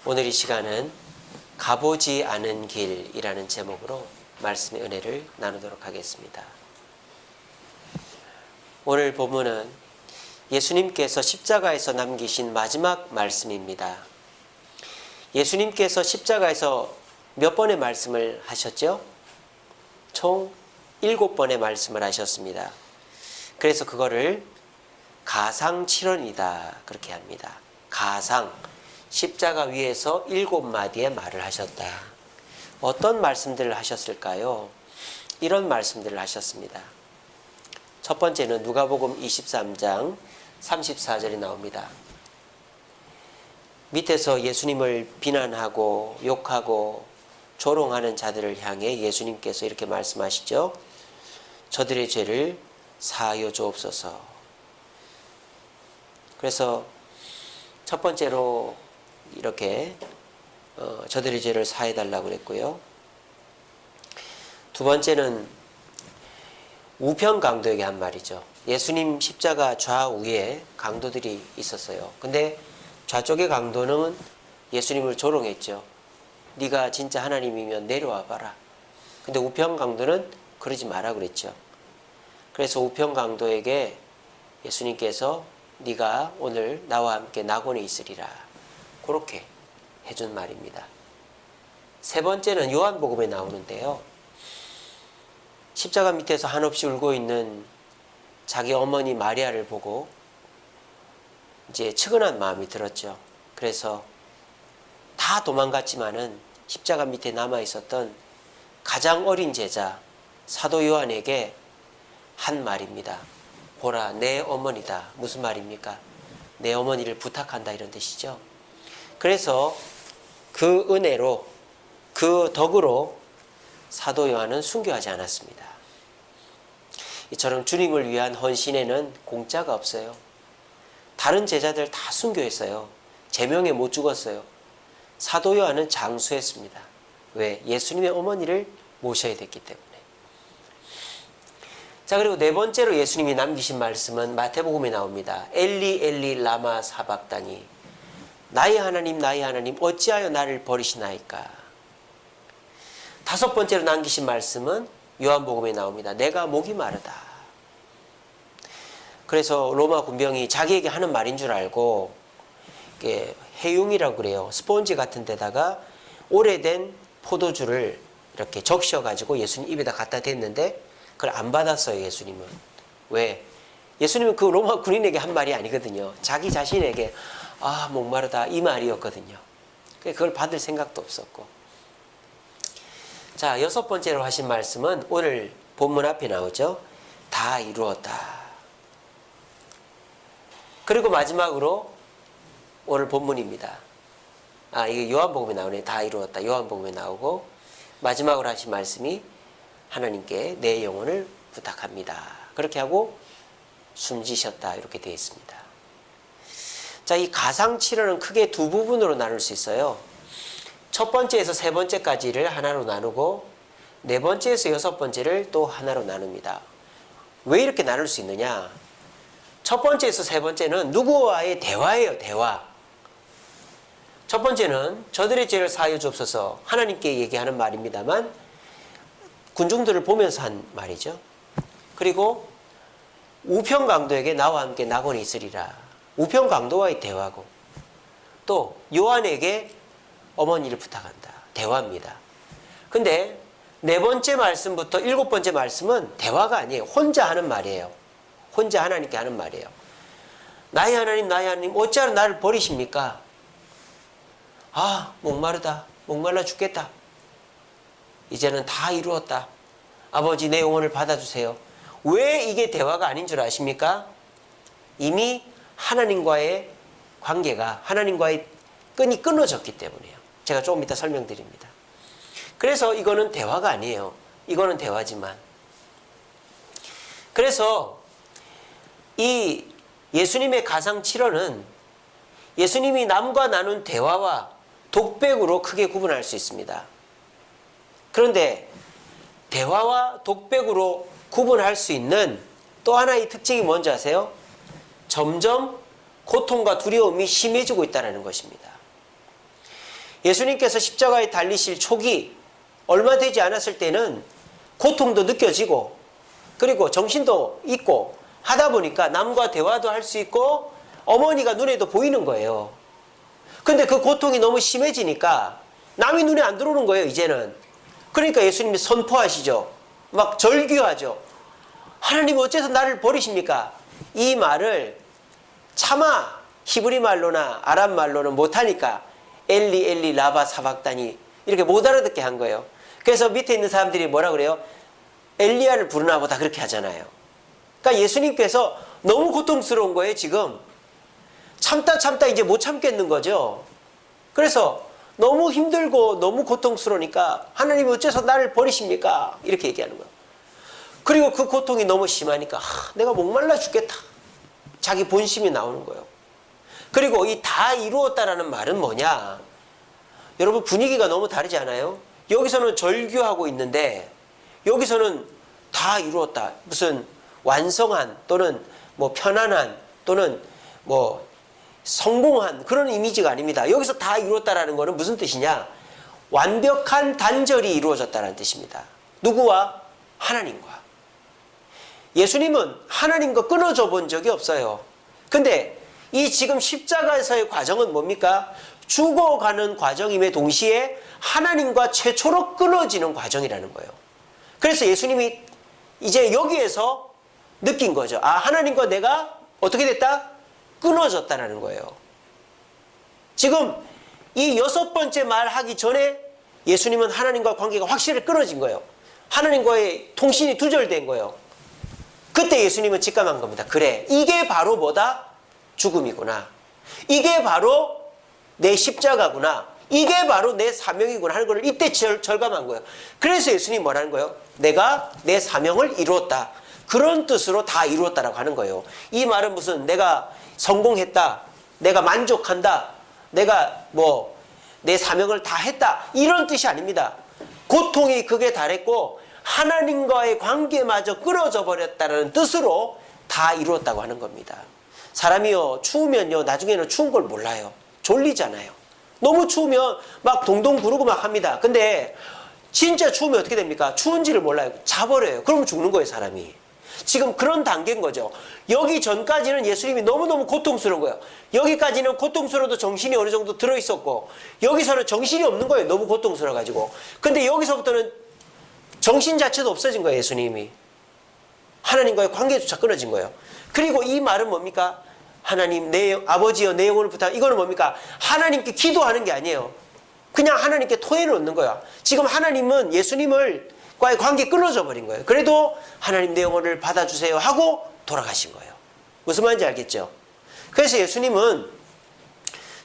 오늘 이 시간은 가보지 않은 길이라는 제목으로 말씀의 은혜를 나누도록 하겠습니다. 오늘 본문은 예수님께서 십자가에서 남기신 마지막 말씀입니다. 예수님께서 십자가에서 몇 번의 말씀을 하셨죠? 총 7번의 말씀을 하셨습니다. 그래서 그거를 가상칠언이다 그렇게 합니다. 가상, 십자가 위에서 7마디의 말을 하셨다. 어떤 말씀들을 하셨을까요? 이런 말씀들을 하셨습니다. 첫 번째는 누가복음 23장 34절이 나옵니다. 밑에서 예수님을 비난하고 욕하고 조롱하는 자들을 향해 예수님께서 이렇게 말씀하시죠. 저들의 죄를 사하여 주옵소서. 그래서 첫 번째로 이렇게 저들의 죄를 사해달라고 그랬고요. 두 번째는 우편 강도에게 한 말이죠. 예수님 십자가 좌우에 강도들이 있었어요. 근데 좌쪽의 강도는 예수님을 조롱했죠. 네가 진짜 하나님이면 내려와 봐라. 근데 우편 강도는 그러지 마라 그랬죠. 그래서 우편 강도에게 예수님께서 네가 오늘 나와 함께 낙원에 있으리라. 그렇게 해준 말입니다. 세 번째는 요한복음에 나오는데요. 십자가 밑에서 한없이 울고 있는 자기 어머니 마리아를 보고 이제 측은한 마음이 들었죠. 그래서 다 도망갔지만은 십자가 밑에 남아 있었던 가장 어린 제자 사도 요한에게 한 말입니다. 보라, 내 어머니다. 무슨 말입니까? 내 어머니를 부탁한다 이런 뜻이죠. 그래서 그 은혜로, 그 덕으로 사도 요한은 순교하지 않았습니다. 이처럼 주님을 위한 헌신에는 공짜가 없어요. 다른 제자들 다 순교했어요. 제명에 못 죽었어요. 사도 요한은 장수했습니다. 왜? 예수님의 어머니를 모셔야 됐기 때문에. 자, 그리고 네 번째로 예수님이 남기신 말씀은 마태복음에 나옵니다. 엘리 엘리 라마 사박다니, 나의 하나님 어찌하여 나를 버리시나이까. 다섯 번째로 남기신 말씀은 요한복음에 나옵니다. 내가 목이 마르다. 그래서 로마 군병이 자기에게 하는 말인 줄 알고 해융이라고 그래요. 스폰지 같은 데다가 오래된 포도주를 이렇게 적셔가지고 예수님 입에다 갖다 댔는데 그걸 안 받았어요. 예수님은. 왜? 예수님은 그 로마 군인에게 한 말이 아니거든요. 자기 자신에게 목마르다 이 말이었거든요. 그걸 받을 생각도 없었고. 자, 여섯 번째로 하신 말씀은 오늘 본문 앞에 나오죠. 다 이루었다. 그리고 마지막으로 오늘 본문입니다. 이게 요한복음에 나오네. 다 이루었다. 요한복음에 나오고 마지막으로 하신 말씀이 하나님께 내 영혼을 부탁합니다. 그렇게 하고 숨지셨다. 이렇게 되어 있습니다. 자, 이 가상칠언은 크게 두 부분으로 나눌 수 있어요. 첫 번째에서 세 번째까지를 하나로 나누고 네 번째에서 여섯 번째를 또 하나로 나눕니다. 왜 이렇게 나눌 수 있느냐? 첫 번째에서 세 번째는 누구와의 대화예요. 대화. 첫 번째는 저들의 죄를 사하여 주옵소서 하나님께 얘기하는 말입니다만 군중들을 보면서 한 말이죠. 그리고 우편 강도에게 나와 함께 낙원에 있으리라. 우편 강도와의 대화고, 또 요한에게 어머니를 부탁한다. 대화입니다. 근데 네 번째 말씀부터 7번째 말씀은 대화가 아니에요. 혼자 하는 말이에요. 혼자 하나님께 하는 말이에요. 나의 하나님 어찌하여 나를 버리십니까? 목마르다. 목말라 죽겠다. 이제는 다 이루었다. 아버지 내 영혼을 받아주세요. 왜 이게 대화가 아닌 줄 아십니까? 이미 하나님과의 관계가, 하나님과의 끈이 끊어졌기 때문이에요. 제가 조금 이따 설명드립니다. 그래서 이거는 대화가 아니에요. 이거는 대화지만. 그래서 이 예수님의 가상칠언은 예수님이 남과 나눈 대화와 독백으로 크게 구분할 수 있습니다. 그런데 대화와 독백으로 구분할 수 있는 또 하나의 특징이 뭔지 아세요? 점점 고통과 두려움이 심해지고 있다는 것입니다. 예수님께서 십자가에 달리실 초기 얼마 되지 않았을 때는 고통도 느껴지고 그리고 정신도 있고 하다 보니까 남과 대화도 할 수 있고 어머니가 눈에도 보이는 거예요. 근데 그 고통이 너무 심해지니까 남이 눈에 안 들어오는 거예요, 이제는. 그러니까 예수님이 선포하시죠. 막 절규하죠. 하나님 어째서 나를 버리십니까? 이 말을 차마 히브리 말로나 아람 말로는 못하니까 엘리 엘리 라바 사박다니 이렇게 못 알아듣게 한 거예요. 그래서 밑에 있는 사람들이 뭐라 그래요? 엘리야를 부르나 보다 그렇게 하잖아요. 그러니까 예수님께서 너무 고통스러운 거예요, 지금. 참다 이제 못 참겠는 거죠. 그래서 너무 힘들고 너무 고통스러우니까 하나님 어째서 나를 버리십니까? 이렇게 얘기하는 거예요. 그리고 그 고통이 너무 심하니까 내가 목말라 죽겠다. 자기 본심이 나오는 거예요. 그리고 이 다 이루었다라는 말은 뭐냐? 여러분 분위기가 너무 다르지 않아요? 여기서는 절규하고 있는데 여기서는 다 이루었다. 무슨 완성한 또는 뭐 편안한 또는 뭐 성공한 그런 이미지가 아닙니다. 여기서 다 이루었다라는 것은 무슨 뜻이냐? 완벽한 단절이 이루어졌다는 뜻입니다. 누구와? 하나님과. 예수님은 하나님과 끊어져 본 적이 없어요. 근데 이 지금 십자가에서의 과정은 뭡니까? 죽어가는 과정임에 동시에 하나님과 최초로 끊어지는 과정이라는 거예요. 그래서 예수님이 이제 여기에서 느낀 거죠. 아, 하나님과 내가 어떻게 됐다? 끊어졌다는 거예요. 지금 이 6번째 말하기 전에 예수님은 하나님과 관계가 확실히 끊어진 거예요. 하나님과의 통신이 두절된 거예요. 그때 예수님은 직감한 겁니다. 그래, 이게 바로 뭐다? 죽음이구나. 이게 바로 내 십자가구나. 이게 바로 내 사명이구나 하는 걸 이때 절감한 거예요. 그래서 예수님이 뭐라는 거예요? 내가 내 사명을 이루었다. 그런 뜻으로 다 이루었다라고 하는 거예요. 이 말은 무슨 내가 성공했다, 내가 만족한다, 내가 뭐 내 사명을 다 했다 이런 뜻이 아닙니다. 고통이 극에 달했고 하나님과의 관계마저 끊어져 버렸다는 뜻으로 다 이루었다고 하는 겁니다. 사람이요 추우면요 나중에는 추운 걸 몰라요. 졸리잖아요. 너무 추우면 막 동동 구르고 막 합니다. 근데 진짜 추우면 어떻게 됩니까? 추운지를 몰라요. 자버려요. 그러면 죽는 거예요, 사람이. 지금 그런 단계인 거죠. 여기 전까지는 예수님이 너무너무 고통스러운 거예요. 여기까지는 고통스러워도 정신이 어느 정도 들어있었고 여기서는 정신이 없는 거예요. 너무 고통스러워가지고. 근데 여기서부터는 정신 자체도 없어진 거예요, 예수님이. 하나님과의 관계조차 끊어진 거예요. 그리고 이 말은 뭡니까? 하나님, 아버지여 내 영혼을 부탁. 이거는 뭡니까? 하나님께 기도하는 게 아니에요. 그냥 하나님께 토해를 놓는 거야. 지금 하나님은 예수님을 과의 관계 끊어져 버린 거예요. 그래도 하나님 내 영혼을 받아주세요 하고 돌아가신 거예요. 무슨 말인지 알겠죠? 그래서 예수님은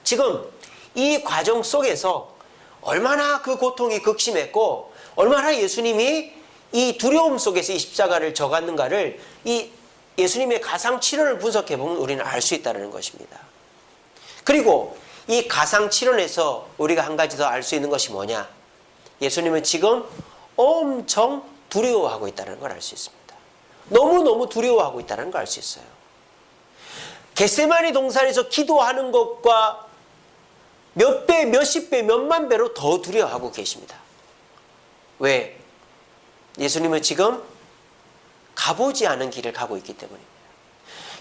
지금 이 과정 속에서 얼마나 그 고통이 극심했고 얼마나 예수님이 이 두려움 속에서 이 십자가를 져갔는가를 이 예수님의 가상칠언을 분석해 보면 우리는 알 수 있다는 것입니다. 그리고 이 가상칠언에서 우리가 한 가지 더 알 수 있는 것이 뭐냐? 예수님은 지금 엄청 두려워하고 있다는 걸 알 수 있습니다. 너무너무 두려워하고 있다는 걸 알 수 있어요. 겟세마니 동산에서 기도하는 것과 몇 배, 몇십 배, 몇만 배로 더 두려워하고 계십니다. 왜? 예수님은 지금 가보지 않은 길을 가고 있기 때문입니다.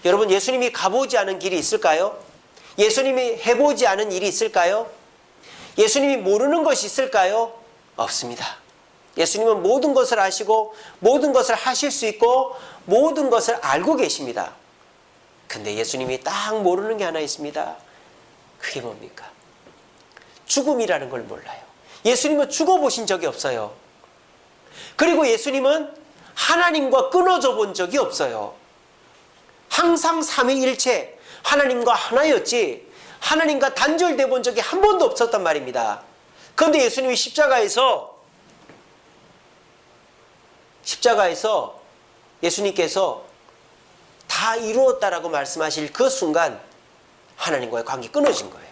여러분, 예수님이 가보지 않은 길이 있을까요? 예수님이 해보지 않은 일이 있을까요? 예수님이 모르는 것이 있을까요? 없습니다. 예수님은 모든 것을 아시고 모든 것을 하실 수 있고 모든 것을 알고 계십니다. 근데 예수님이 딱 모르는 게 하나 있습니다. 그게 뭡니까? 죽음이라는 걸 몰라요. 예수님은 죽어보신 적이 없어요. 그리고 예수님은 하나님과 끊어져 본 적이 없어요. 항상 삼위일체 하나님과 하나였지 하나님과 단절돼 본 적이 한 번도 없었단 말입니다. 그런데 예수님이 십자가에서 예수님께서 다 이루었다라고 말씀하실 그 순간 하나님과의 관계 끊어진 거예요.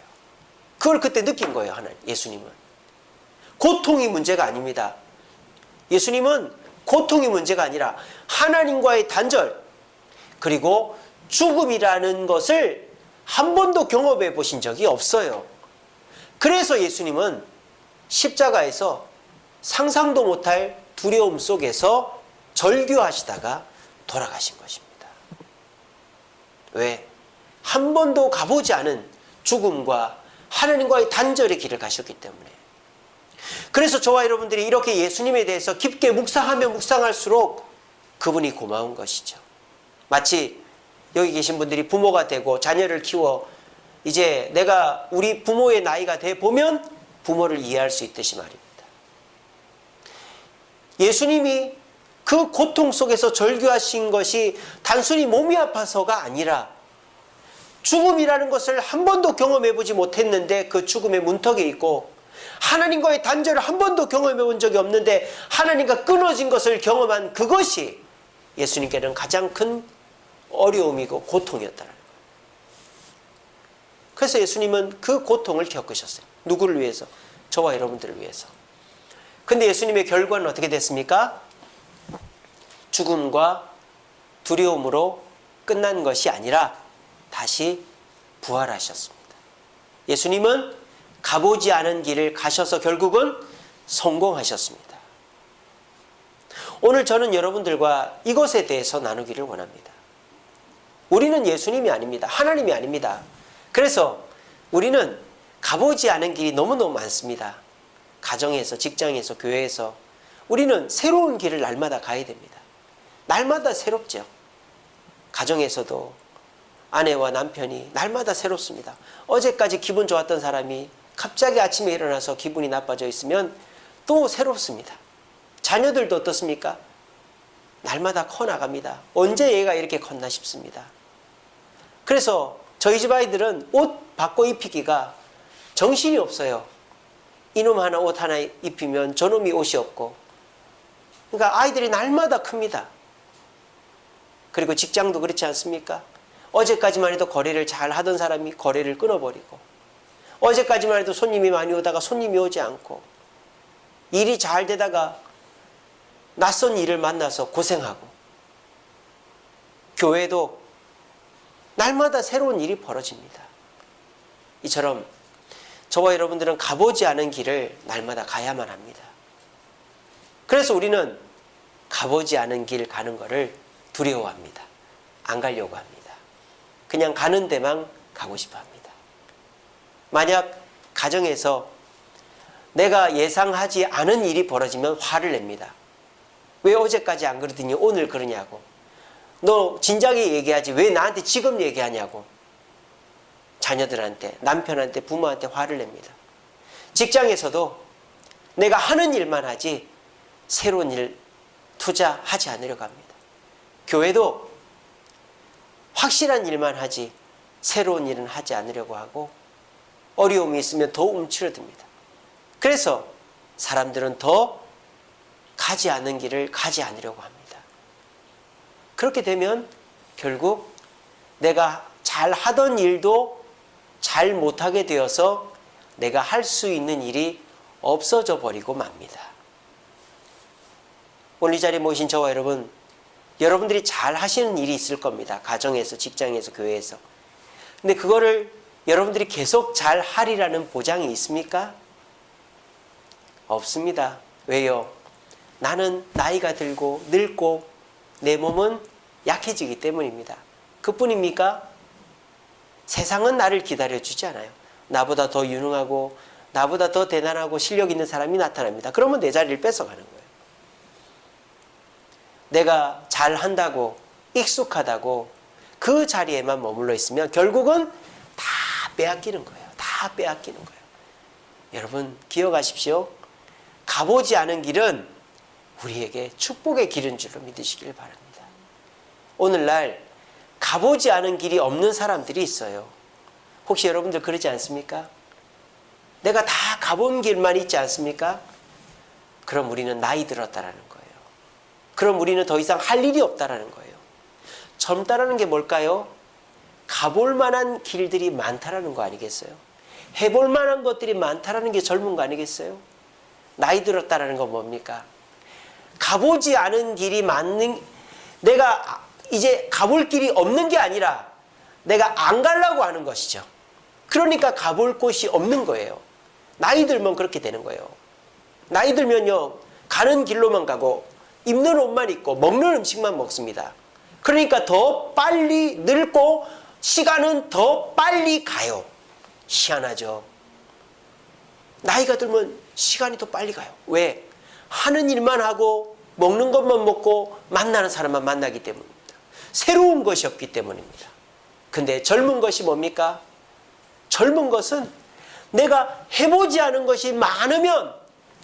그걸 그때 느낀 거예요. 예수님은. 고통이 문제가 아닙니다. 예수님은 고통이 문제가 아니라 하나님과의 단절 그리고 죽음이라는 것을 한 번도 경험해 보신 적이 없어요. 그래서 예수님은 십자가에서 상상도 못할 두려움 속에서 절규하시다가 돌아가신 것입니다. 왜? 한 번도 가보지 않은 죽음과 하나님과의 단절의 길을 가셨기 때문에. 그래서 저와 여러분들이 이렇게 예수님에 대해서 깊게 묵상하면 묵상할수록 그분이 고마운 것이죠. 마치 여기 계신 분들이 부모가 되고 자녀를 키워 이제 내가 우리 부모의 나이가 돼 보면 부모를 이해할 수 있듯이 말입니다. 예수님이 그 고통 속에서 절규하신 것이 단순히 몸이 아파서가 아니라 죽음이라는 것을 한 번도 경험해보지 못했는데 그 죽음의 문턱에 있고 하나님과의 단절을 한 번도 경험해본 적이 없는데 하나님과 끊어진 것을 경험한 그것이 예수님께는 가장 큰 어려움이고 고통이었다는 거예요. 그래서 예수님은 그 고통을 겪으셨어요. 누구를 위해서? 저와 여러분들을 위해서. 근데 예수님의 결과는 어떻게 됐습니까? 죽음과 두려움으로 끝난 것이 아니라 다시 부활하셨습니다. 예수님은 가보지 않은 길을 가셔서 결국은 성공하셨습니다. 오늘 저는 여러분들과 이것에 대해서 나누기를 원합니다. 우리는 예수님이 아닙니다. 하나님이 아닙니다. 그래서 우리는 가보지 않은 길이 너무너무 많습니다. 가정에서, 직장에서, 교회에서 우리는 새로운 길을 날마다 가야 됩니다. 날마다 새롭죠. 가정에서도 아내와 남편이 날마다 새롭습니다. 어제까지 기분 좋았던 사람이 갑자기 아침에 일어나서 기분이 나빠져 있으면 또 새롭습니다. 자녀들도 어떻습니까? 날마다 커나갑니다. 언제 얘가 이렇게 컸나 싶습니다. 그래서 저희 집 아이들은 옷 바꿔 입히기가 정신이 없어요. 이놈 하나 옷 하나 입히면 저놈이 옷이 없고. 그러니까 아이들이 날마다 큽니다. 그리고 직장도 그렇지 않습니까? 어제까지만 해도 거래를 잘 하던 사람이 거래를 끊어버리고, 어제까지만 해도 손님이 많이 오다가 손님이 오지 않고, 일이 잘 되다가 낯선 일을 만나서 고생하고, 교회도 날마다 새로운 일이 벌어집니다. 이처럼 저와 여러분들은 가보지 않은 길을 날마다 가야만 합니다. 그래서 우리는 가보지 않은 길 가는 거를 두려워합니다. 안 가려고 합니다. 그냥 가는 데만 가고 싶어 합니다. 만약 가정에서 내가 예상하지 않은 일이 벌어지면 화를 냅니다. 왜 어제까지 안 그러더니 오늘 그러냐고. 너 진작에 얘기하지 왜 나한테 지금 얘기하냐고. 자녀들한테, 남편한테, 부모한테 화를 냅니다. 직장에서도 내가 하는 일만 하지 새로운 일 투자하지 않으려고 합니다. 교회도 확실한 일만 하지 새로운 일은 하지 않으려고 하고, 어려움이 있으면 더 움츠러듭니다. 그래서 사람들은 더 가지 않은 길을 가지 않으려고 합니다. 그렇게 되면 결국 내가 잘 하던 일도 잘 못하게 되어서 내가 할 수 있는 일이 없어져 버리고 맙니다. 오늘 이 자리에 모신 저와 여러분, 여러분들이 잘 하시는 일이 있을 겁니다. 가정에서, 직장에서, 교회에서. 근데 그거를 여러분들이 계속 잘 하리라는 보장이 있습니까? 없습니다. 왜요? 나는 나이가 들고 늙고 내 몸은 약해지기 때문입니다. 그뿐입니까? 세상은 나를 기다려주지 않아요. 나보다 더 유능하고 나보다 더 대단하고 실력 있는 사람이 나타납니다. 그러면 내 자리를 뺏어가는 거예요. 내가 잘한다고, 익숙하다고 그 자리에만 머물러 있으면 결국은 다 빼앗기는 거예요. 다 빼앗기는 거예요. 여러분 기억하십시오. 가보지 않은 길은 우리에게 축복의 길인 줄로 믿으시길 바랍니다. 오늘날 가보지 않은 길이 없는 사람들이 있어요. 혹시 여러분들 그러지 않습니까? 내가 다 가본 길만 있지 않습니까? 그럼 우리는 나이 들었다라는 거예요. 그럼 우리는 더 이상 할 일이 없다라는 거예요. 젊다라는 게 뭘까요? 가볼 만한 길들이 많다라는 거 아니겠어요? 해볼 만한 것들이 많다라는 게 젊은 거 아니겠어요? 나이 들었다라는 건 뭡니까? 가보지 않은 길이 많는, 내가 이제 가볼 길이 없는 게 아니라 내가 안 가려고 하는 것이죠. 그러니까 가볼 곳이 없는 거예요. 나이 들면 그렇게 되는 거예요. 나이 들면요, 가는 길로만 가고 입는 옷만 입고 먹는 음식만 먹습니다. 그러니까 더 빨리 늙고 시간은 더 빨리 가요. 희한하죠. 나이가 들면 시간이 더 빨리 가요. 왜? 하는 일만 하고 먹는 것만 먹고 만나는 사람만 만나기 때문입니다. 새로운 것이 없기 때문입니다. 근데 젊은 것이 뭡니까? 젊은 것은 내가 해보지 않은 것이 많으면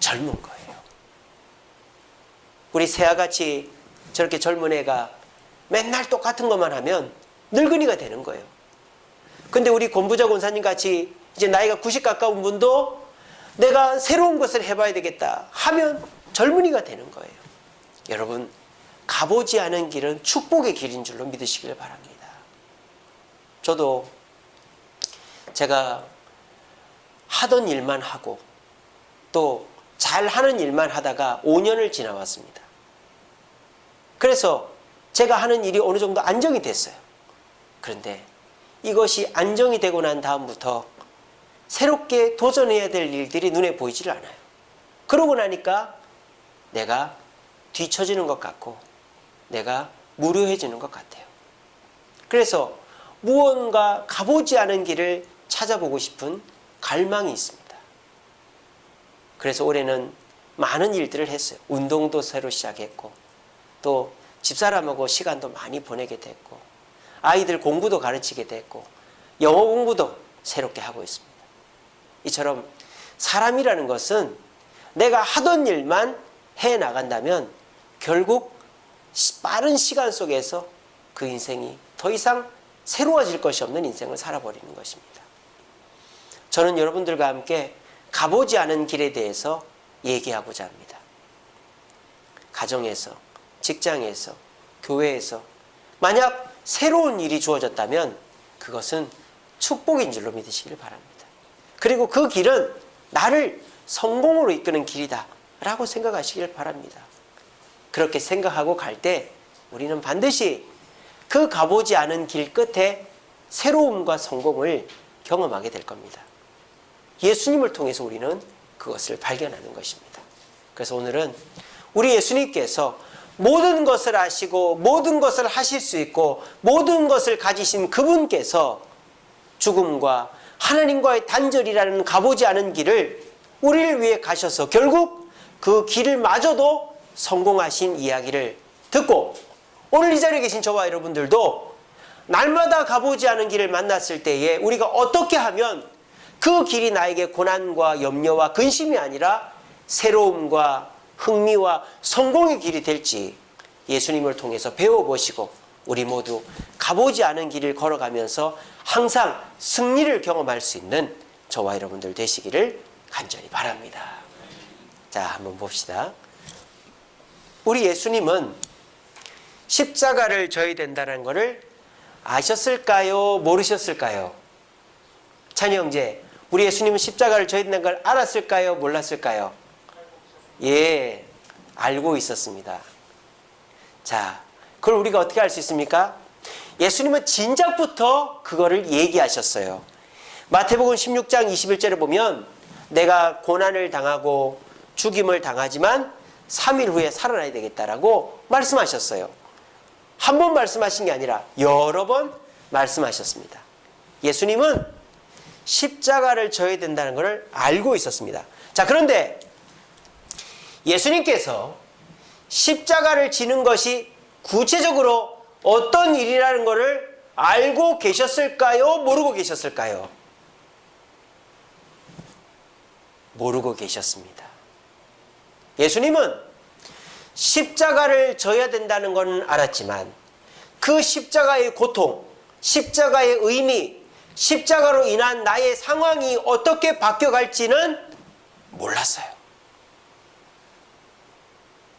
젊은 거예요. 우리 새아같이 저렇게 젊은 애가 맨날 똑같은 것만 하면 늙은이가 되는 거예요. 근데 우리 권부자 권사님 같이 이제 나이가 90 가까운 분도 내가 새로운 것을 해봐야 되겠다 하면 젊은이가 되는 거예요. 여러분, 가보지 않은 길은 축복의 길인 줄로 믿으시길 바랍니다. 저도 제가 하던 일만 하고 또 잘하는 일만 하다가 5년을 지나왔습니다. 그래서 제가 하는 일이 어느 정도 안정이 됐어요. 그런데 이것이 안정이 되고 난 다음부터 새롭게 도전해야 될 일들이 눈에 보이질 않아요. 그러고 나니까 내가 뒤처지는 것 같고 내가 무료해지는 것 같아요. 그래서 무언가 가보지 않은 길을 찾아보고 싶은 갈망이 있습니다. 그래서 올해는 많은 일들을 했어요. 운동도 새로 시작했고 또 집사람하고 시간도 많이 보내게 됐고 아이들 공부도 가르치게 됐고 영어 공부도 새롭게 하고 있습니다. 이처럼 사람이라는 것은 내가 하던 일만 해나간다면 결국 빠른 시간 속에서 그 인생이 더 이상 새로워질 것이 없는 인생을 살아버리는 것입니다. 저는 여러분들과 함께 가보지 않은 길에 대해서 얘기하고자 합니다. 가정에서, 직장에서, 교회에서 만약 새로운 일이 주어졌다면 그것은 축복인 줄로 믿으시길 바랍니다. 그리고 그 길은 나를 성공으로 이끄는 길이다 라고 생각하시길 바랍니다. 그렇게 생각하고 갈 때 우리는 반드시 그 가보지 않은 길 끝에 새로움과 성공을 경험하게 될 겁니다. 예수님을 통해서 우리는 그것을 발견하는 것입니다. 그래서 오늘은 우리 예수님께서 모든 것을 아시고 모든 것을 하실 수 있고 모든 것을 가지신 그분께서 죽음과 하나님과의 단절이라는 가보지 않은 길을 우리를 위해 가셔서 결국 그 길을 마저도 성공하신 이야기를 듣고 오늘 이 자리에 계신 저와 여러분들도 날마다 가보지 않은 길을 만났을 때에 우리가 어떻게 하면 그 길이 나에게 고난과 염려와 근심이 아니라 새로움과 흥미와 성공의 길이 될지 예수님을 통해서 배워보시고 우리 모두 가보지 않은 길을 걸어가면서 항상 승리를 경험할 수 있는 저와 여러분들 되시기를 간절히 바랍니다. 자, 한번 봅시다. 우리 예수님은 십자가를 져야 된다는 것을 아셨을까요? 모르셨을까요? 찬이 형제, 우리 예수님은 십자가를 져야 된다는 걸 알았을까요? 몰랐을까요? 예, 알고 있었습니다. 자, 그걸 우리가 어떻게 알 수 있습니까? 예수님은 진작부터 그거를 얘기하셨어요. 마태복음 16장 21절에 보면 내가 고난을 당하고 죽임을 당하지만 3일 후에 살아나야 되겠다라고 말씀하셨어요. 한 번 말씀하신 게 아니라 여러 번 말씀하셨습니다. 예수님은 십자가를 져야 된다는 것을 알고 있었습니다. 자, 그런데 예수님께서 십자가를 지는 것이 구체적으로 어떤 일이라는 것을 알고 계셨을까요? 모르고 계셨을까요? 모르고 계셨습니다. 예수님은 십자가를 져야 된다는 건 알았지만 그 십자가의 고통, 십자가의 의미, 십자가로 인한 나의 상황이 어떻게 바뀌어갈지는 몰랐어요.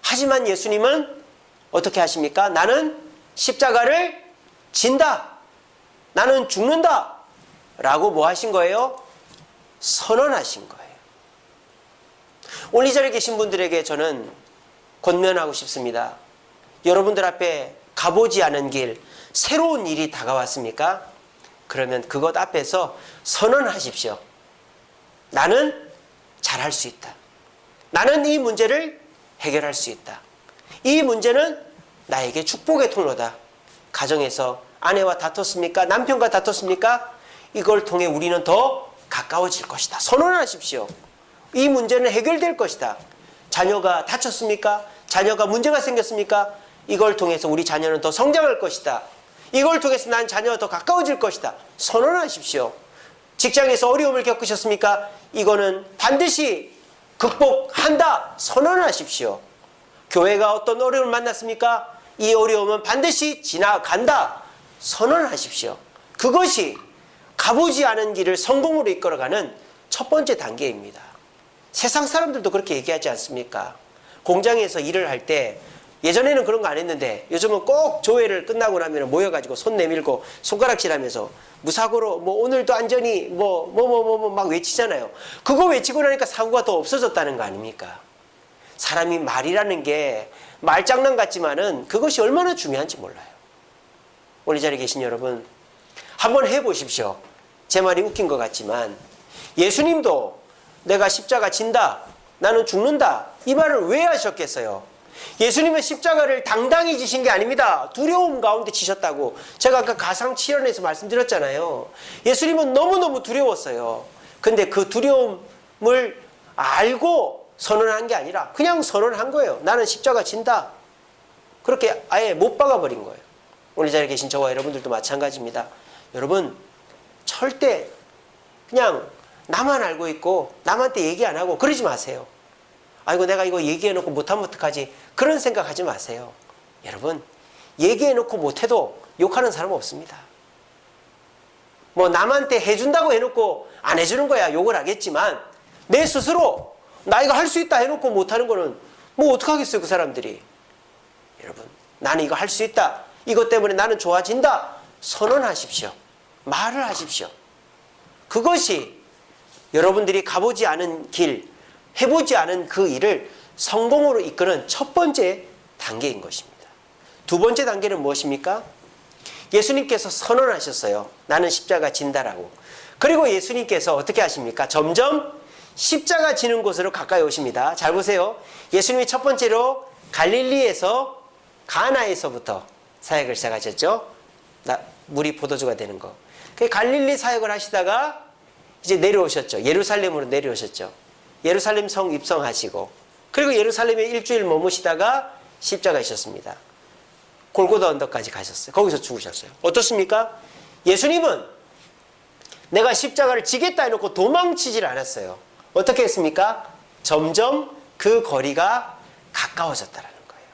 하지만 예수님은 어떻게 하십니까? 나는 십자가를 진다. 나는 죽는다. 라고 뭐 하신 거예요? 선언하신 거예요. 오늘 이 자리에 계신 분들에게 저는 권면하고 싶습니다. 여러분들 앞에 가보지 않은 길, 새로운 일이 다가왔습니까? 그러면 그것 앞에서 선언하십시오. 나는 잘할 수 있다. 나는 이 문제를 해결할 수 있다. 이 문제는 나에게 축복의 통로다. 가정에서 아내와 다퉜습니까? 남편과 다퉜습니까? 이걸 통해 우리는 더 가까워질 것이다. 선언하십시오. 이 문제는 해결될 것이다. 자녀가 다쳤습니까? 자녀가 문제가 생겼습니까? 이걸 통해서 우리 자녀는 더 성장할 것이다. 이걸 통해서 난 자녀와 더 가까워질 것이다. 선언하십시오. 직장에서 어려움을 겪으셨습니까? 이거는 반드시 극복한다. 선언하십시오. 교회가 어떤 어려움을 만났습니까? 이 어려움은 반드시 지나간다. 선언하십시오. 그것이 가보지 않은 길을 성공으로 이끌어가는 첫 번째 단계입니다. 세상 사람들도 그렇게 얘기하지 않습니까? 공장에서 일을 할 때 예전에는 그런 거 안 했는데 요즘은 꼭 조회를 끝나고 나면 모여가지고 손 내밀고 손가락질하면서 무사고로 뭐 오늘도 안전히 막 외치잖아요. 그거 외치고 나니까 사고가 더 없어졌다는 거 아닙니까? 사람이 말이라는 게 말장난 같지만은 그것이 얼마나 중요한지 몰라요. 오늘 이 자리에 계신 여러분 한번 해보십시오. 제 말이 웃긴 것 같지만 예수님도 내가 십자가 진다, 나는 죽는다, 이 말을 왜 하셨겠어요? 예수님은 십자가를 당당히 지신 게 아닙니다. 두려움 가운데 지셨다고 제가 아까 가상치연에서 말씀드렸잖아요. 예수님은 너무너무 두려웠어요. 근데 그 두려움을 알고 선언한 게 아니라 그냥 선언한 거예요. 나는 십자가 진다. 그렇게 아예 못 박아버린 거예요. 오늘 이 자리에 계신 저와 여러분들도 마찬가지입니다. 여러분 절대 그냥 나만 알고 있고 남한테 얘기 안 하고 그러지 마세요. 아이고 내가 이거 얘기해놓고 못하면 어떡하지? 그런 생각하지 마세요. 여러분 얘기해놓고 못해도 욕하는 사람 없습니다. 뭐 남한테 해준다고 해놓고 안 해주는 거야 욕을 하겠지만 내 스스로 나 이거 할 수 있다 해놓고 못하는 거는 뭐 어떡하겠어요 그 사람들이. 여러분 나는 이거 할 수 있다. 이것 때문에 나는 좋아진다. 선언하십시오. 말을 하십시오. 그것이 여러분들이 가보지 않은 길, 해보지 않은 그 일을 성공으로 이끄는 첫 번째 단계인 것입니다. 두 번째 단계는 무엇입니까? 예수님께서 선언하셨어요. 나는 십자가 진다라고. 그리고 예수님께서 어떻게 하십니까? 점점 십자가 지는 곳으로 가까이 오십니다. 잘 보세요. 예수님이 첫 번째로 갈릴리에서 가나에서부터 사역을 시작하셨죠. 물이 포도주가 되는 거. 갈릴리 사역을 하시다가 이제 내려오셨죠. 예루살렘으로 내려오셨죠. 예루살렘 성 입성하시고 그리고 예루살렘에 일주일 머무시다가 십자가이셨습니다. 골고다 언덕까지 가셨어요. 거기서 죽으셨어요. 어떻습니까? 예수님은 내가 십자가를 지겠다 해놓고 도망치질 않았어요. 어떻게 했습니까? 점점 그 거리가 가까워졌다는 거예요.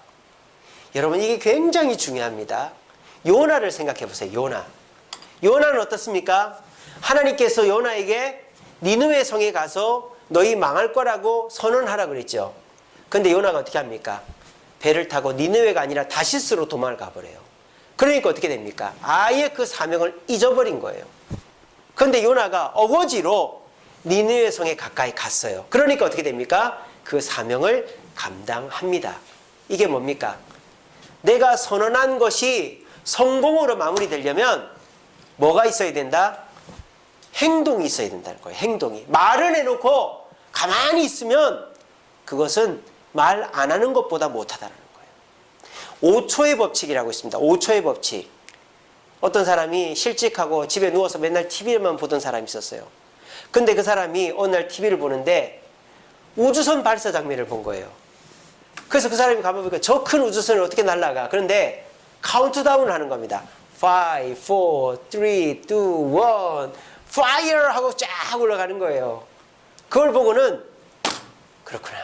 여러분 이게 굉장히 중요합니다. 요나를 생각해 보세요. 요나는 어떻습니까? 하나님께서 요나에게 니느웨 성에 가서 너희 망할 거라고 선언하라 그랬죠. 근데 요나가 어떻게 합니까? 배를 타고 니느웨가 아니라 다시스로 도망을 가버려요. 그러니까 어떻게 됩니까? 아예 그 사명을 잊어버린 거예요. 그런데 요나가 어거지로 니느웨 성에 가까이 갔어요. 그러니까 어떻게 됩니까? 그 사명을 감당합니다. 이게 뭡니까? 내가 선언한 것이 성공으로 마무리되려면 뭐가 있어야 된다? 행동이 있어야 된다는 거예요. 행동이. 말을 해놓고 가만히 있으면 그것은 말 안 하는 것보다 못하다는 거예요. 5초의 법칙이라고 있습니다. 5초의 법칙. 어떤 사람이 실직하고 집에 누워서 맨날 TV만 보던 사람이 있었어요. 근데 그 사람이 어느 날 TV를 보는데 우주선 발사 장면을 본 거예요. 그래서 그 사람이 가만 보니까 저 큰 우주선을 어떻게 날아가. 그런데 카운트다운을 하는 겁니다. 5, 4, 3, 2, 1 파이어 하고 쫙 올라가는 거예요. 그걸 보고는 그렇구나.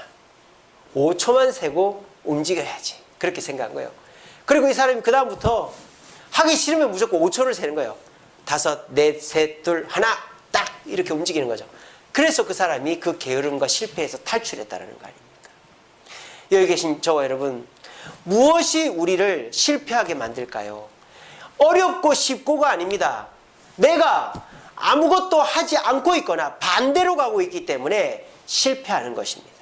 5초만 세고 움직여야지. 그렇게 생각한 거예요. 그리고 이 사람이 그 다음부터 하기 싫으면 무조건 5초를 세는 거예요. 5, 4, 3, 2, 1 딱 이렇게 움직이는 거죠. 그래서 그 사람이 그 게으름과 실패에서 탈출했다는 거 아닙니까? 여기 계신 저와 여러분 무엇이 우리를 실패하게 만들까요? 어렵고 쉽고가 아닙니다. 내가 아무것도 하지 않고 있거나 반대로 가고 있기 때문에 실패하는 것입니다.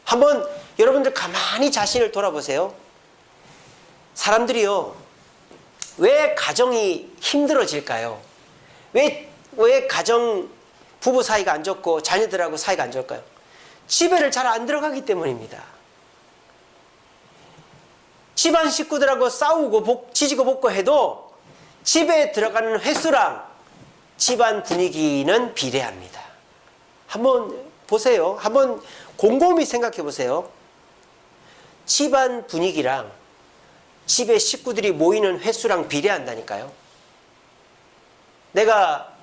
한번 여러분들 가만히 자신을 돌아보세요. 사람들이요, 왜 가정이 힘들어질까요? 왜 가정 부부 사이가 안 좋고 자녀들하고 사이가 안 좋을까요? 집에를 잘 안 들어가기 때문입니다. 집안 식구들하고 싸우고 지지고 볶고 해도 집에 들어가는 횟수랑 집안 분위기는 비례합니다. 한번 보세요. 한번 곰곰이 생각해 보세요. 집안 분위기랑 집에 식구들이 모이는 횟수랑 비례한다니까요. 내가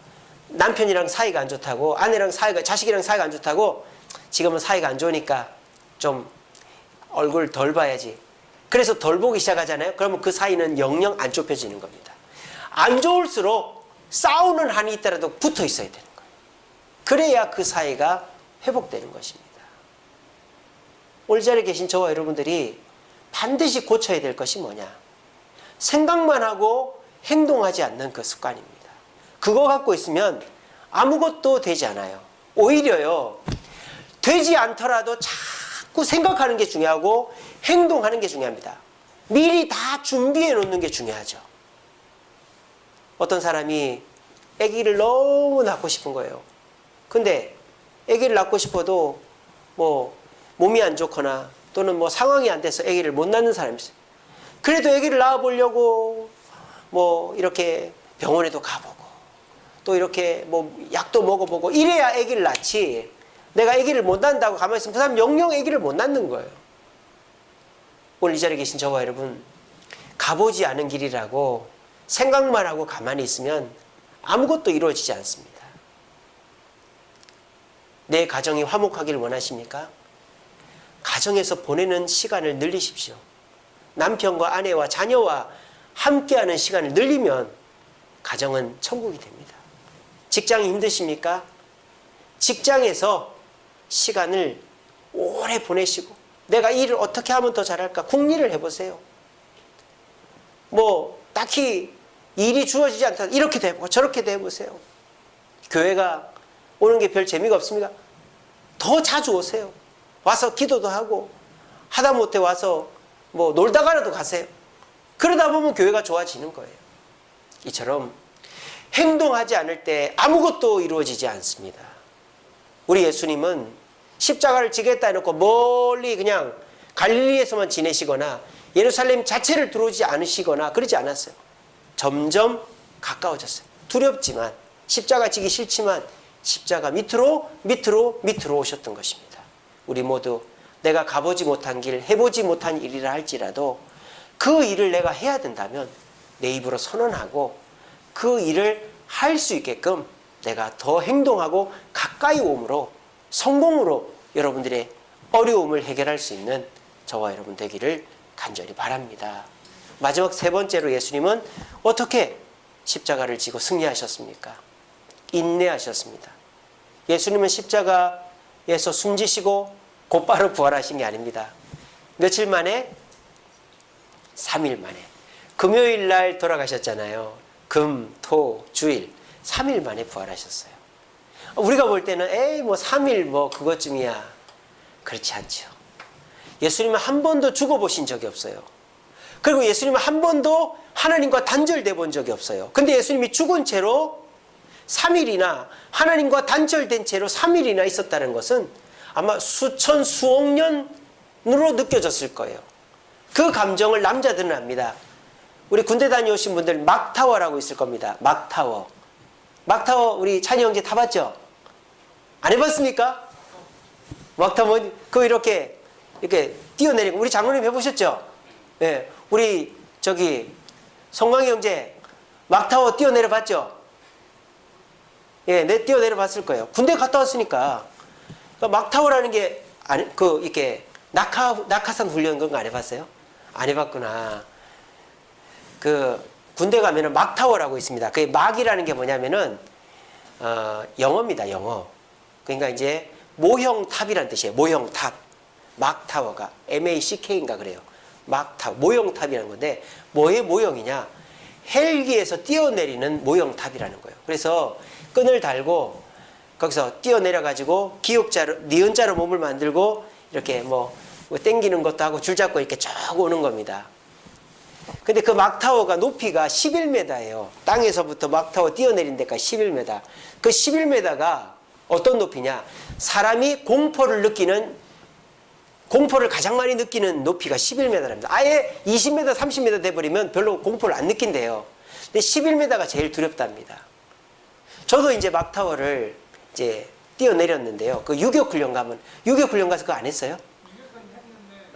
남편이랑 사이가 안 좋다고, 아내랑 사이가, 자식이랑 사이가 안 좋다고, 지금은 사이가 안 좋으니까 좀 얼굴 덜 봐야지. 그래서 덜 보기 시작하잖아요. 그러면 그 사이는 영영 안 좁혀지는 겁니다. 안 좋을수록 싸우는 한이 있더라도 붙어 있어야 되는 거예요. 그래야 그 사이가 회복되는 것입니다. 오늘 이 자리에 계신 저와 여러분들이 반드시 고쳐야 될 것이 뭐냐? 생각만 하고 행동하지 않는 그 습관입니다. 그거 갖고 있으면 아무것도 되지 않아요. 오히려요, 되지 않더라도 자꾸 생각하는 게 중요하고 행동하는 게 중요합니다. 미리 다 준비해 놓는 게 중요하죠. 어떤 사람이 아기를 너무 낳고 싶은 거예요. 근데 아기를 낳고 싶어도 뭐 몸이 안 좋거나 또는 뭐 상황이 안 돼서 아기를 못 낳는 사람이 있어요. 그래도 아기를 낳아보려고 뭐 이렇게 병원에도 가보고 또 이렇게 뭐 약도 먹어보고 이래야 아기를 낳지, 내가 아기를 못 낳는다고 가만히 있으면 그 사람 영영 아기를 못 낳는 거예요. 오늘 이 자리에 계신 저와 여러분, 가보지 않은 길이라고 생각만 하고 가만히 있으면 아무것도 이루어지지 않습니다. 내 가정이 화목하기를 원하십니까? 가정에서 보내는 시간을 늘리십시오. 남편과 아내와 자녀와 함께하는 시간을 늘리면 가정은 천국이 됩니다. 직장이 힘드십니까? 직장에서 시간을 오래 보내시고 내가 일을 어떻게 하면 더 잘할까 궁리를 해보세요. 뭐 딱히 일이 주어지지 않다 이렇게도 해보고 저렇게도 해보세요. 교회가 오는 게 별 재미가 없습니까? 더 자주 오세요. 와서 기도도 하고 하다못해 와서 뭐 놀다가라도 가세요. 그러다 보면 교회가 좋아지는 거예요. 이처럼 행동하지 않을 때 아무것도 이루어지지 않습니다. 우리 예수님은 십자가를 지겠다 해놓고 멀리 그냥 갈릴리에서만 지내시거나 예루살렘 자체를 들어오지 않으시거나 그러지 않았어요. 점점 가까워졌어요. 두렵지만, 십자가 지기 싫지만 십자가 밑으로 오셨던 것입니다. 우리 모두 내가 가보지 못한 길, 해보지 못한 일이라 할지라도 그 일을 내가 해야 된다면 내 입으로 선언하고 그 일을 할 수 있게끔 내가 더 행동하고 가까이 오므로 성공으로 여러분들의 어려움을 해결할 수 있는 저와 여러분 되기를 간절히 바랍니다. 마지막 세 번째로 예수님은 어떻게 십자가를 지고 승리하셨습니까? 인내하셨습니다. 예수님은 십자가에서 숨지시고 곧바로 부활하신 게 아닙니다. 며칠 만에? 3일 만에. 금요일 날 돌아가셨잖아요. 금, 토, 주일 3일 만에 부활하셨어요. 우리가 볼 때는 에이 뭐 3일 뭐 그것쯤이야. 그렇지 않죠. 예수님은 한 번도 죽어보신 적이 없어요. 그리고 예수님은 한 번도 하나님과 단절돼 본 적이 없어요. 근데 예수님이 죽은 채로 3일이나 하나님과 단절된 채로 3일이나 있었다는 것은 아마 수천 수억 년으로 느껴졌을 거예요. 그 감정을 남자들은 압니다. 우리 군대 다녀오신 분들 막타워라고 있을 겁니다. 막타워. 막타워 우리 찬이 형제 타봤죠? 안 해봤습니까? 막타워 그거 이렇게 뛰어내리고 우리 장로님 해보셨죠? 예, 우리 저기 성광이 형제 막타워 뛰어내려 봤죠? 예, 내 뛰어내려 봤을 거예요. 군대 갔다 왔으니까. 막타워라는 게 이렇게 낙하산 훈련 그런 거 안 해봤어요? 안 해봤구나. 그 군대 가면은 막타워라고 있습니다. 그 막이라는 게 뭐냐면은 영어입니다. 영어. 그러니까 이제 모형 탑이라는 뜻이에요. 모형 탑. 막타워가 MACK인가 그래요. 막타워. 모형 탑이라는 건데 뭐의 모형이냐? 헬기에서 뛰어내리는 모형 탑이라는 거예요. 그래서 끈을 달고 거기서 뛰어내려 가지고 기역자로 니은자로 몸을 만들고 이렇게 뭐 땡기는 것도 하고 줄 잡고 이렇게 쭉 오는 겁니다. 근데 그 막타워가 높이가 11m예요. 땅에서부터 막타워 뛰어내린 데까지 11m. 그 11m가 어떤 높이냐? 사람이 공포를 가장 많이 느끼는 높이가 11m랍니다. 아예 20m, 30m 돼버리면 별로 공포를 안 느낀대요. 근데 11m가 제일 두렵답니다. 저도 이제 막타워를 이제 뛰어내렸는데요. 그 유격 훈련 가면, 유격 훈련 가서 그거 안 했어요?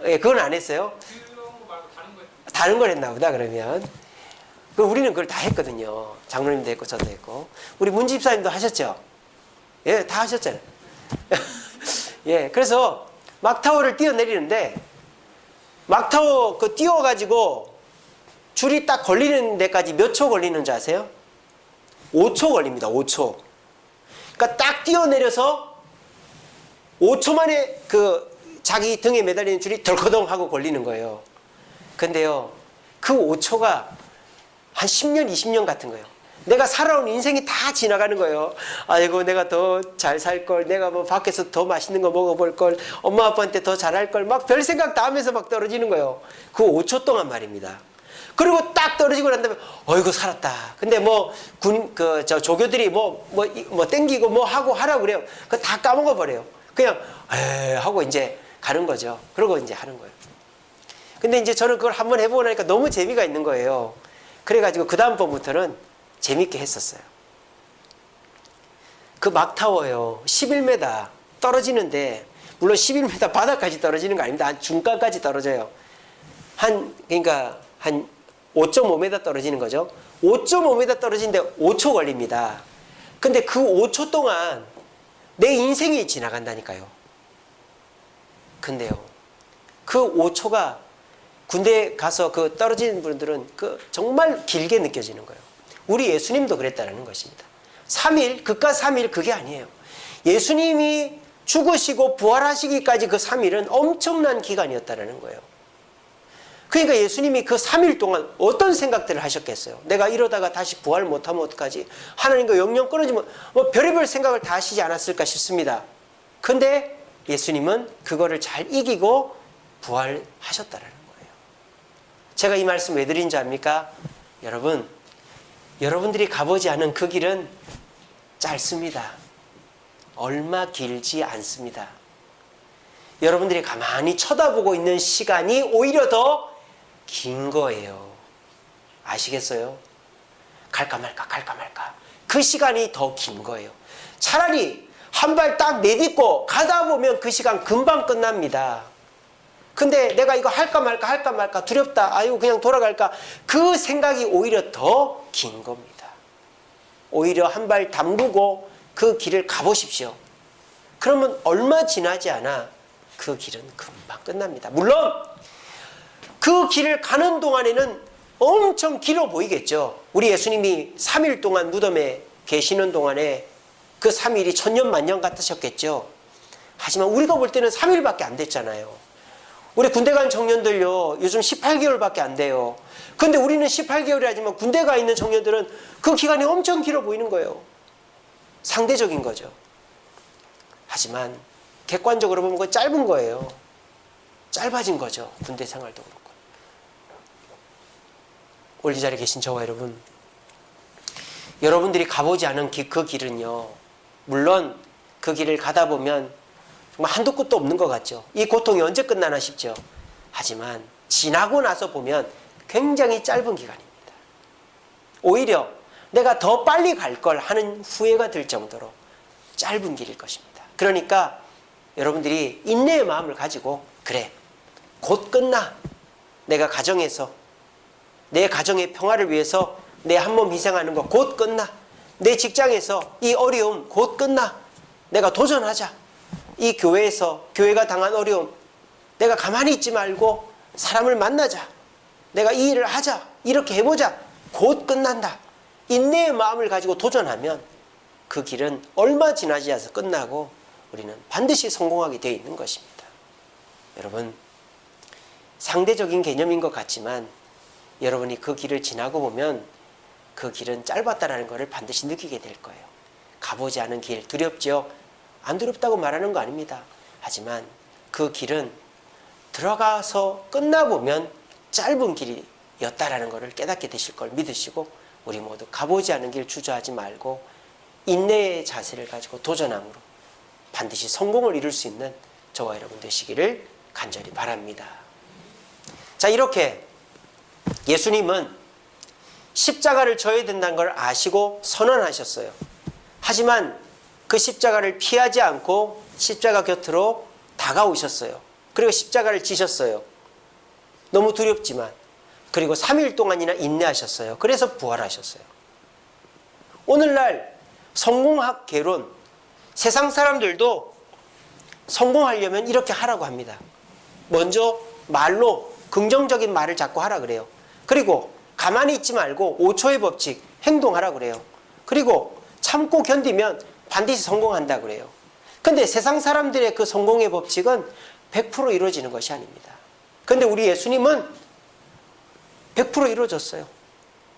예, 그건 안 했어요? 다른 걸 했나 보다, 그러면. 우리는 그걸 다 했거든요. 장로님도 했고, 저도 했고. 우리 문집사님도 하셨죠? 예, 다 하셨잖아요. 예, 그래서 막타워를 뛰어내리는데, 막타워 그 뛰어가지고 줄이 딱 걸리는 데까지 몇 초 걸리는 줄 아세요? 5초 걸립니다, 5초. 그러니까 딱 뛰어내려서 5초 만에 그 자기 등에 매달리는 줄이 덜커덩 하고 걸리는 거예요. 근데요, 그 5초가 한 10년, 20년 같은 거예요. 내가 살아온 인생이 다 지나가는 거예요. 아이고, 내가 더 잘 살 걸, 내가 뭐 밖에서 더 맛있는 거 먹어볼 걸, 엄마 아빠한테 더 잘할 걸, 막 별 생각 다 하면서 막 떨어지는 거예요. 그 5초 동안 말입니다. 그리고 딱 떨어지고 난 다음에, 어이구, 살았다. 근데 뭐, 조교들이 땡기고 뭐 하고 하라고 그래요. 그거 다 까먹어 버려요. 그냥, 하고 이제 가는 거죠. 그러고 이제 하는 거예요. 근데 이제 저는 그걸 한번 해보고 나니까 너무 재미가 있는 거예요. 그래가지고 그다음번부터는 재밌게 했었어요. 그 막타워요. 11m 떨어지는데, 물론 11m 바닥까지 떨어지는 거 아닙니다. 한 중간까지 떨어져요. 그러니까 한 5.5m 떨어지는 거죠. 5.5m 떨어지는데 5초 걸립니다. 근데 그 5초 동안 내 인생이 지나간다니까요. 근데요, 그 5초가 군대 가서 그 떨어지는 분들은 그 정말 길게 느껴지는 거예요. 우리 예수님도 그랬다는 것입니다. 3일, 그깟 3일 그게 아니에요. 예수님이 죽으시고 부활하시기까지 그 3일은 엄청난 기간이었다는 거예요. 그러니까 예수님이 그 3일 동안 어떤 생각들을 하셨겠어요? 내가 이러다가 다시 부활 못하면 어떡하지? 하나님과 영영 끊어지면 뭐 별의별 생각을 다 하시지 않았을까 싶습니다. 근데 예수님은 그거를 잘 이기고 부활하셨다는 거예요. 제가 이 말씀 왜 드린 줄 압니까? 여러분들이 가보지 않은 그 길은 짧습니다. 얼마 길지 않습니다. 여러분들이 가만히 쳐다보고 있는 시간이 오히려 더 긴 거예요. 아시겠어요? 갈까 말까 갈까 말까. 그 시간이 더 긴 거예요. 차라리 한 발 딱 내딛고 가다 보면 그 시간 금방 끝납니다. 근데 내가 이거 할까 말까 두렵다. 아유, 그냥 돌아갈까. 그 생각이 오히려 더 긴 겁니다. 오히려 한 발 담그고 그 길을 가보십시오. 그러면 얼마 지나지 않아 그 길은 금방 끝납니다. 물론 그 길을 가는 동안에는 엄청 길어 보이겠죠. 우리 예수님이 3일 동안 무덤에 계시는 동안에 그 3일이 천년 만년 같으셨겠죠. 하지만 우리가 볼 때는 3일밖에 안 됐잖아요. 우리 군대 간 청년들요, 요즘 18개월밖에 안 돼요. 근데 우리는 18개월이 하지만 군대 가 있는 청년들은 그 기간이 엄청 길어 보이는 거예요. 상대적인 거죠. 하지만 객관적으로 보면 그건 짧은 거예요. 짧아진 거죠. 군대 생활도 그렇고. 오늘 이 자리에 계신 저와 여러분들이 가보지 않은 그 길은요, 물론 그 길을 가다 보면 정말 한도 끝도 없는 것 같죠. 이 고통이 언제 끝나나 싶죠. 하지만 지나고 나서 보면 굉장히 짧은 기간입니다. 오히려 내가 더 빨리 갈 걸 하는 후회가 들 정도로 짧은 길일 것입니다. 그러니까 여러분들이 인내의 마음을 가지고, 그래, 곧 끝나. 내가 가정에서 내 가정의 평화를 위해서 내 한 몸 희생하는 거 곧 끝나. 내 직장에서 이 어려움 곧 끝나. 내가 도전하자. 이 교회에서 교회가 당한 어려움, 내가 가만히 있지 말고 사람을 만나자. 내가 이 일을 하자. 이렇게 해보자. 곧 끝난다. 인내의 마음을 가지고 도전하면 그 길은 얼마 지나지 않아서 끝나고 우리는 반드시 성공하게 되어 있는 것입니다. 여러분, 상대적인 개념인 것 같지만 여러분이 그 길을 지나고 보면 그 길은 짧았다는 것을 반드시 느끼게 될 거예요. 가보지 않은 길, 두렵죠? 안 두렵다고 말하는 거 아닙니다. 하지만 그 길은 들어가서 끝나보면 짧은 길이었다라는 것을 깨닫게 되실 걸 믿으시고, 우리 모두 가보지 않은 길 주저하지 말고 인내의 자세를 가지고 도전함으로 반드시 성공을 이룰 수 있는 저와 여러분 되시기를 간절히 바랍니다. 자, 이렇게 예수님은 십자가를 져야 된다는 걸 아시고 선언하셨어요. 하지만 그 십자가를 피하지 않고 십자가 곁으로 다가오셨어요. 그리고 십자가를 지셨어요. 너무 두렵지만. 그리고 3일 동안이나 인내하셨어요. 그래서 부활하셨어요. 오늘날 성공학 개론, 세상 사람들도 성공하려면 이렇게 하라고 합니다. 먼저 말로 긍정적인 말을 자꾸 하라 그래요. 그리고 가만히 있지 말고 5초의 법칙 행동하라 그래요. 그리고 참고 견디면 반드시 성공한다 그래요. 근데 세상 사람들의 그 성공의 법칙은 100% 이루어지는 것이 아닙니다. 근데 우리 예수님은 100% 이루어졌어요.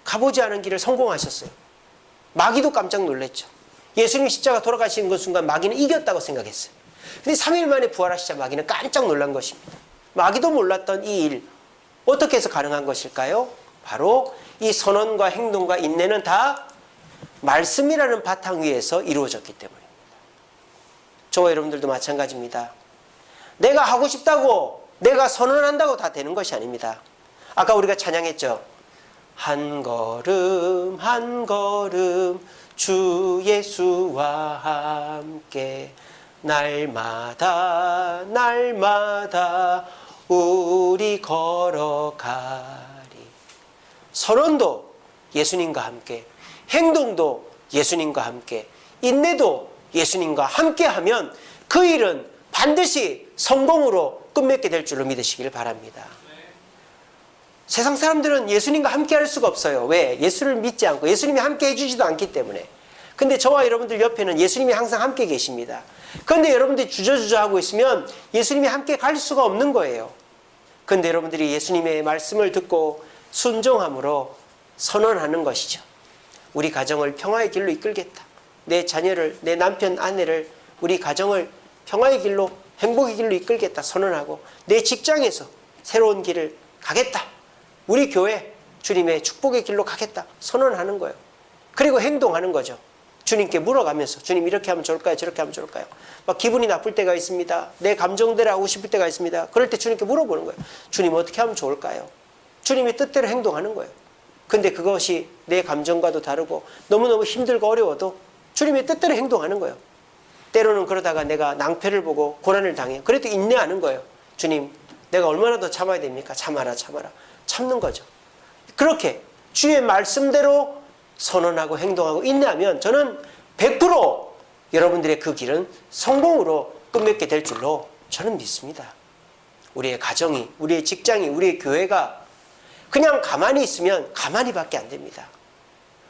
가보지 않은 길을 성공하셨어요. 마귀도 깜짝 놀랐죠. 예수님 십자가 돌아가시는 그 순간 마귀는 이겼다고 생각했어요. 근데 3일 만에 부활하시자 마귀는 깜짝 놀란 것입니다. 마귀도 몰랐던 이 일, 어떻게 해서 가능한 것일까요? 바로 이 선언과 행동과 인내는 다 말씀이라는 바탕 위에서 이루어졌기 때문입니다. 저와 여러분들도 마찬가지입니다. 내가 하고 싶다고, 내가 선언한다고 다 되는 것이 아닙니다. 아까 우리가 찬양했죠. 한 걸음 한 걸음 주 예수와 함께 날마다 날마다 우리 걸어가리. 선언도 예수님과 함께, 행동도 예수님과 함께, 인내도 예수님과 함께 하면 그 일은 반드시 성공으로 끝맺게 될 줄로 믿으시길 바랍니다. 세상 사람들은 예수님과 함께 할 수가 없어요. 왜? 예수를 믿지 않고 예수님이 함께 해주지도 않기 때문에. 근데 저와 여러분들 옆에는 예수님이 항상 함께 계십니다. 그런데 여러분들이 주저주저 하고 있으면 예수님이 함께 갈 수가 없는 거예요. 그런데 여러분들이 예수님의 말씀을 듣고 순종함으로 선언하는 것이죠. 우리 가정을 평화의 길로 이끌겠다. 내 자녀를, 내 남편, 아내를, 우리 가정을 평화의 길로, 행복의 길로 이끌겠다 선언하고, 내 직장에서 새로운 길을 가겠다. 우리 교회 주님의 축복의 길로 가겠다 선언하는 거예요. 그리고 행동하는 거죠. 주님께 물어가면서 주님 이렇게 하면 좋을까요? 저렇게 하면 좋을까요? 막 기분이 나쁠 때가 있습니다. 내 감정대로 하고 싶을 때가 있습니다. 그럴 때 주님께 물어보는 거예요. 주님 어떻게 하면 좋을까요? 주님의 뜻대로 행동하는 거예요. 근데 그것이 내 감정과도 다르고 너무너무 힘들고 어려워도 주님의 뜻대로 행동하는 거예요. 때로는 그러다가 내가 낭패를 보고 고난을 당해요. 그래도 인내하는 거예요. 주님 내가 얼마나 더 참아야 됩니까? 참아라 참아라. 참는 거죠. 그렇게 주의 말씀대로 선언하고 행동하고 인내하면 저는 100% 여러분들의 그 길은 성공으로 끝맺게 될 줄로 저는 믿습니다. 우리의 가정이, 우리의 직장이, 우리의 교회가 그냥 가만히 있으면 가만히밖에 안 됩니다.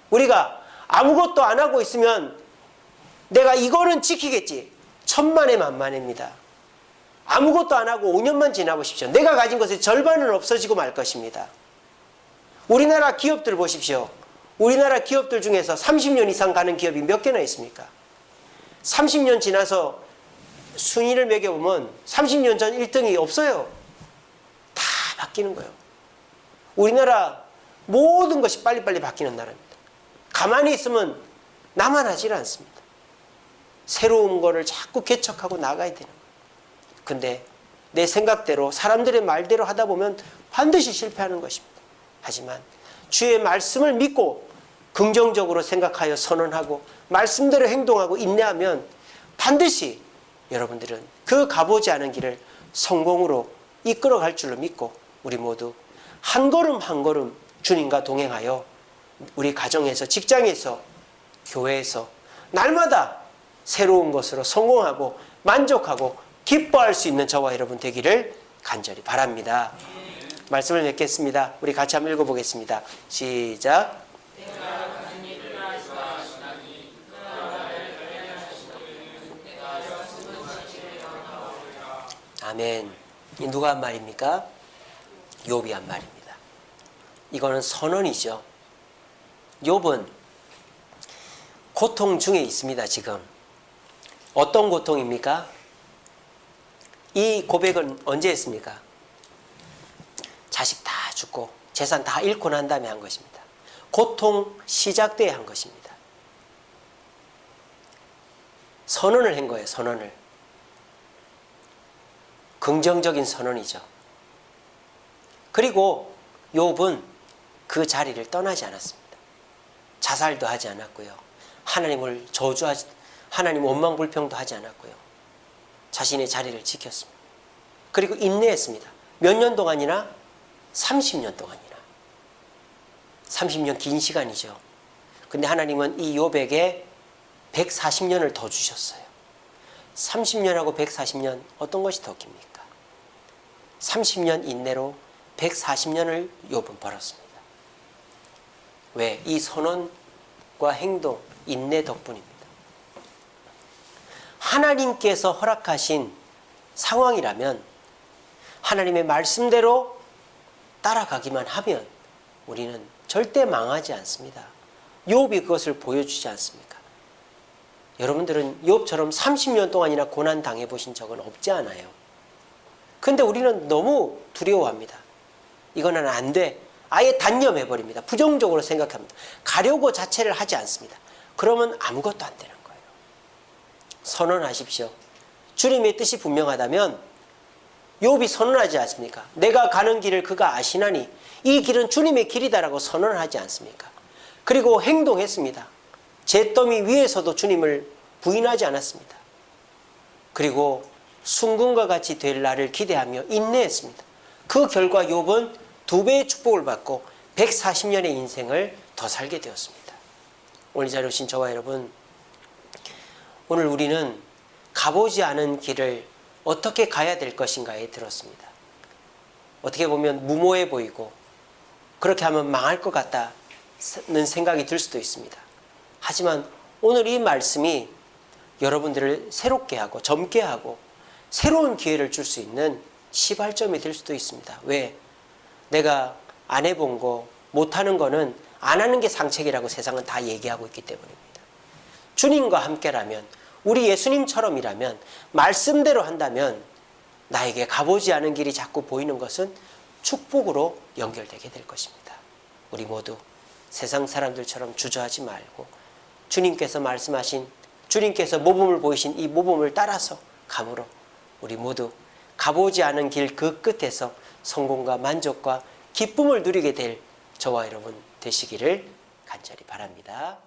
우리가 아무것도 안 하고 있으면 내가 이거는 지키겠지. 천만에 만만입니다. 아무것도 안 하고 5년만 지나보십시오. 내가 가진 것의 절반은 없어지고 말 것입니다. 우리나라 기업들 보십시오. 우리나라 기업들 중에서 30년 이상 가는 기업이 몇 개나 있습니까? 30년 지나서 순위를 매겨보면 30년 전 1등이 없어요. 다 바뀌는 거예요. 우리나라 모든 것이 빨리빨리 바뀌는 나라입니다. 가만히 있으면 나만 하질 않습니다. 새로운 거를 자꾸 개척하고 나가야 되는 거예요. 근데 내 생각대로 사람들의 말대로 하다 보면 반드시 실패하는 것입니다. 하지만 주의 말씀을 믿고 긍정적으로 생각하여 선언하고 말씀대로 행동하고 인내하면 반드시 여러분들은 그 가보지 않은 길을 성공으로 이끌어갈 줄로 믿고 우리 모두 한 걸음 한 걸음 주님과 동행하여 우리 가정에서, 직장에서, 교회에서 날마다 새로운 것으로 성공하고 만족하고 기뻐할 수 있는 저와 여러분 되기를 간절히 바랍니다. 말씀을 맺겠습니다. 우리 같이 한번 읽어보겠습니다. 시작. 아멘. 이 누가 한 말입니까? 욥이 한 말입니다. 이거는 선언이죠. 욥은 고통 중에 있습니다. 지금 어떤 고통입니까? 이 고백은 언제 했습니까? 자식 다 죽고 재산 다 잃고 난 다음에 한 것입니다. 고통 시작 때에 한 것입니다. 선언을 한 거예요. 선언을. 긍정적인 선언이죠. 그리고 욥은 그 자리를 떠나지 않았습니다. 자살도 하지 않았고요. 하나님을 저주하지, 하나님 원망불평도 하지 않았고요. 자신의 자리를 지켰습니다. 그리고 인내했습니다. 몇 년 동안이나? 30년 동안이나. 30년 긴 시간이죠. 근데 하나님은 이 욥에게 140년을 더 주셨어요. 30년하고 140년 어떤 것이 더 깁니까? 30년 인내로 140년을 욥은 벌었습니다. 왜? 이 선언과 행동, 인내 덕분입니다. 하나님께서 허락하신 상황이라면 하나님의 말씀대로 따라가기만 하면 우리는 절대 망하지 않습니다. 욥이 그것을 보여주지 않습니까? 여러분들은 욥처럼 30년 동안이나 고난 당해보신 적은 없지 않아요? 근데 우리는 너무 두려워합니다. 이거는 안 돼. 아예 단념해버립니다. 부정적으로 생각합니다. 가려고 자체를 하지 않습니다. 그러면 아무것도 안 되는 거예요. 선언하십시오. 주님의 뜻이 분명하다면 욥이 선언하지 않습니까? 내가 가는 길을 그가 아시나니 이 길은 주님의 길이다라고 선언하지 않습니까? 그리고 행동했습니다. 잿더미 위에서도 주님을 부인하지 않았습니다. 그리고 순금과 같이 될 날을 기대하며 인내했습니다. 그 결과 욥은 2배의 축복을 받고 140년의 인생을 더 살게 되었습니다. 오늘 이 자리에 오신 저와 여러분, 오늘 우리는 가보지 않은 길을 어떻게 가야 될 것인가에 들었습니다. 어떻게 보면 무모해 보이고 그렇게 하면 망할 것 같다는 생각이 들 수도 있습니다. 하지만 오늘 이 말씀이 여러분들을 새롭게 하고 젊게 하고 새로운 기회를 줄 수 있는 시발점이 될 수도 있습니다. 왜? 내가 안 해본 거, 못하는 거는 안 하는 게 상책이라고 세상은 다 얘기하고 있기 때문입니다. 주님과 함께라면, 우리 예수님처럼이라면, 말씀대로 한다면 나에게 가보지 않은 길이 자꾸 보이는 것은 축복으로 연결되게 될 것입니다. 우리 모두 세상 사람들처럼 주저하지 말고 주님께서 말씀하신, 주님께서 모범을 보이신 이 모범을 따라서 감으로 우리 모두 가보지 않은 길 그 끝에서 성공과 만족과 기쁨을 누리게 될 저와 여러분 되시기를 간절히 바랍니다.